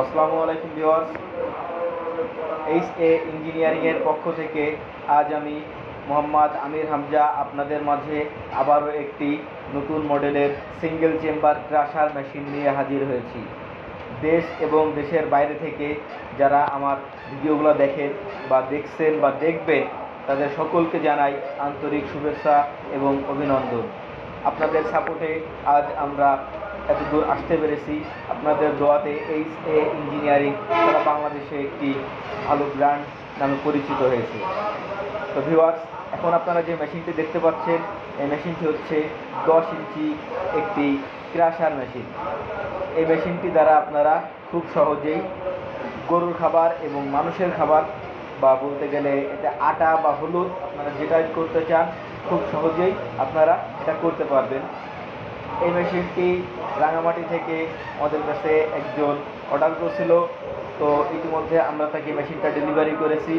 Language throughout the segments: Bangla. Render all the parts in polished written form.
আসসালামু আলাইকুম ভিউয়ার্স। এইচ এ ইঞ্জিনিয়ারিংয়ের পক্ষ থেকে আজ আমি মোহাম্মদ আমির হামজা আপনাদের মাঝে আবারও একটি নতুন মডেলের সিঙ্গেল চেম্বার ক্রাশার মেশিন নিয়ে হাজির হয়েছি। দেশ এবং দেশের বাইরে থেকে যারা আমার ভিডিওগুলো দেখেন বা দেখছেন বা দেখবেন, তাদের সকলকে জানাই আন্তরিক শুভেচ্ছা এবং অভিনন্দন। আপনাদের সাপোর্টে আজ আমরা এতদূর আসতে পেরেছি। আপনাদের দোয়াতে এইচ এ ইঞ্জিনিয়ারিং সারা বাংলাদেশে একটি ভালো ব্র্যান্ড নামে পরিচিত হয়েছে। তো ভিউয়ার্স, এখন আপনারা যে মেশিনটি দেখতে পাচ্ছেন, এই মেশিনটি হচ্ছে 10 ইঞ্চি একটি ক্রাশার মেশিন। এই মেশিনটি দ্বারা আপনারা খুব সহজেই গরুর খাবার এবং মানুষের খাবার, বা বলতে গেলে এটা আটা বা হলুদ, আপনারা যেটা করতে চান খুব সহজেই আপনারা এটা করতে পারবেন। এই মেশিনটি রাঙামাটি থেকে আমাদের কাছে একজন অর্ডার করেছিল, তো ইতিমধ্যে আমরা তাকে মেশিনটা ডেলিভারি করেছি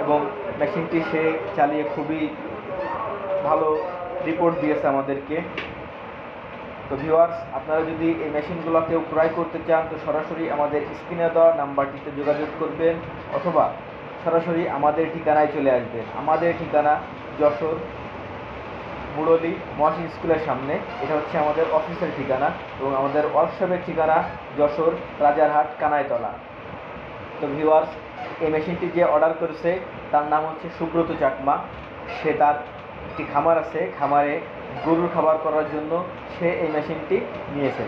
এবং মেশিনটি সে চালিয়ে খুবই ভালো রিপোর্ট দিয়েছে আমাদেরকে। তো ভিউয়ার্স, আপনারা যদি এই মেশিনগুলো কেউ ক্রয় করতে চান তো সরাসরি আমাদের স্ক্রিনে দেওয়া নাম্বারটিতে যোগাযোগ করবেন, অথবা সরাসরি আমাদের ঠিকানায় চলে আসবেন। আমাদের ঠিকানা যশোর মুরলী মহাশী স্কুলের সামনে, এটা হচ্ছে আমাদের অফিসের ঠিকানা, এবং আমাদের ওয়ার্কশপের ঠিকানা যশোর রাজারহাট কানাইতলা। তো ভিউয়ার্স, এই মেশিনটি যে অর্ডার করেছে তার নাম হচ্ছে সুব্রত চাকমা। সে তার একটি খামার আছে, খামারে গরুর খাবার করার জন্য সে এই মেশিনটি নিয়েছে।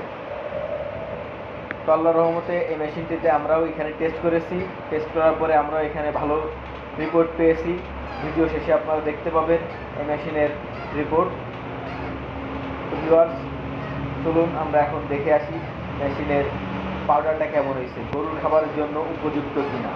তো আল্লাহর রহমতে এই মেশিনটিতে আমরাও এখানে টেস্ট করেছি। টেস্ট করার পরে আমরা এখানে ভালো রিপোর্ট পেয়েছি। ভিডিও শেষে আপনারা দেখতে পাবেন এই মেশিনের রিপোর্ট। তো ভিউয়ার্স, চলুন আমরা এখন দেখে আসি মেশিনের পাউডারটা কেমন হয়েছে, গরুর খাবারের জন্য উপযুক্ত কিনা।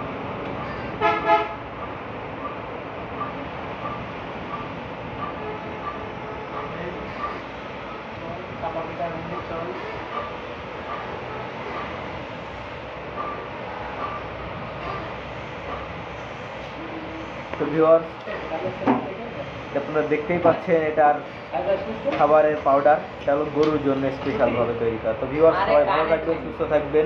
তো ভিউয়ার্স, আপনারা দেখতেই পাচ্ছেন এটার খাবারের পাউডার, এটা হলো গরুর জন্য স্পেশালভাবে তৈরি করা। তো ভিউয়ার্স, সবাই ভালো থাকবেন, সুস্থ থাকবেন।